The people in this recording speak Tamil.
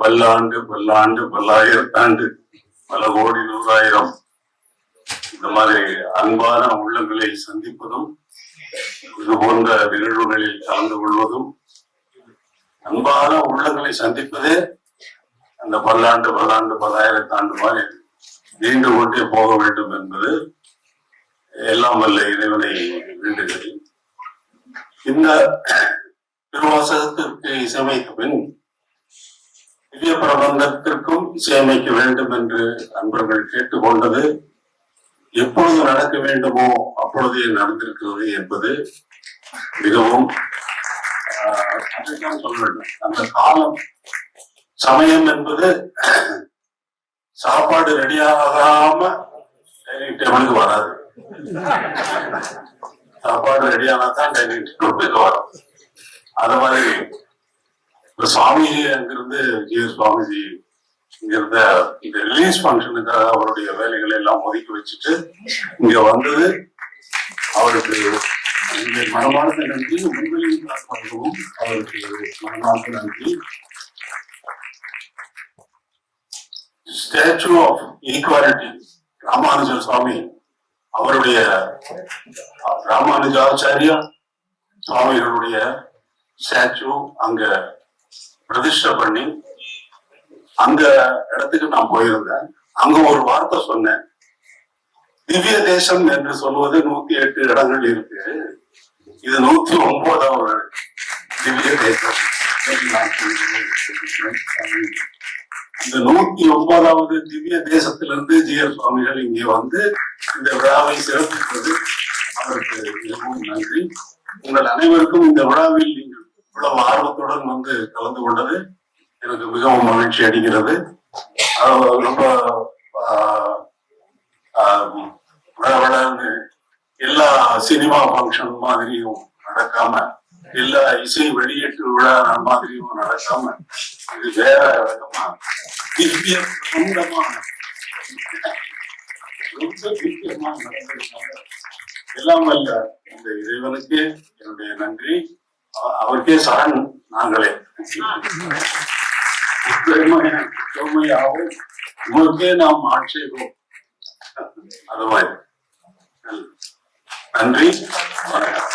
பல்லாண்டு பல்லாண்டு பல்லாயிரத்தாண்டு பல கோடி நூறாயிரம் இந்த மாதிரி அன்பான உள்ளங்களை சந்திப்பதும் இது போன்ற நிகழ்வுகளில் கலந்து கொள்வதும் அன்பான உள்ளங்களை சந்திப்பதே அந்த பல்லாண்டு பல்லாண்டு பல்லாயிரத்தாண்டு மாதிரி நீண்டு கொண்டே போக வேண்டும் என்பது எல்லாம் வல்ல இறைவனை வேண்டுகிறேன். இந்த திருவாசகத்திற்கு இசையமைத்த பின் திவ்ய பிரபந்தத்திற்கும் இசையமைக்க வேண்டும் என்று நண்பர்கள் கேட்டுக்கொண்டது எப்பொழுது நடக்க வேண்டுமோ அப்பொழுதே நடந்திருக்கிறது என்பது மிகவும் சொல்ல வேண்டும். அந்த காலம் சமயம் என்பது சாப்பாடு ரெடியாகாம டைனிங் டேபிளுக்கு வராது. சாப்பாடு ரெடியானா தான் டைனிங் டேபிளுக்கு வரும். அது மாதிரி இப்ப சுவாமி அங்கிருந்து சுவாமிஜி இங்கிருந்த இந்த ரிலீஸ் பங்கனுக்காக அவருடைய வேலைகளை எல்லாம் ஒதுக்கி வச்சுட்டு இங்க வந்தது அவருக்கு மனமார்ந்த நன்றி. உண்மையும் அவருக்கு மனமார்ந்த நன்றி. ஸ்டாச்சு ஆஃப் ஈக்வாலிட்டி ராமானுஜ சுவாமி அவருடைய ராமானுஜாச்சாரியா சுவாமிகளுடைய ஸ்டாச்சு அங்க பிரதிஷ்டை பண்ணி அந்த இடத்துக்கு நான் போயிருந்தேன். அங்க ஒரு வார்த்தை சொன்னேன், திவ்ய தேசம் என்று சொல்வது 108 இடங்கள் இருக்கு, இது 109வது திவ்ய தேசம். அந்த 109வது திவ்ய தேசத்திலிருந்து ஜிஆர் சுவாமிகள் இங்கே வந்து இந்த விழாவை சிறப்பிப்பது அவருக்கு மிகவும் நன்றி. உங்கள் அனைவருக்கும் இந்த விழாவில் நீங்கள் இவ்வளவு ஆர்வத்துடன் வந்து கலந்து கொண்டது எனக்கு மிகவும் மகிழ்ச்சி அடைகிறது. ரொம்ப வளர்ந்து எல்லா சினிமா பங்கன் மாதிரியும் நடக்காம, எல்லா இசை வெளியீட்டு விழா மாதிரியும் நடக்காம, இது வேற விதமா திவ்ய பிரபந்தமான எல்லாம் அல்ல இந்த இறைவனுக்கே என்னுடைய நன்றி. அவருக்கே சரண் நாங்களே. உங்களுக்கே நாம் ஆட்சேபம். அது மாதிரி நன்றி, வணக்கம்.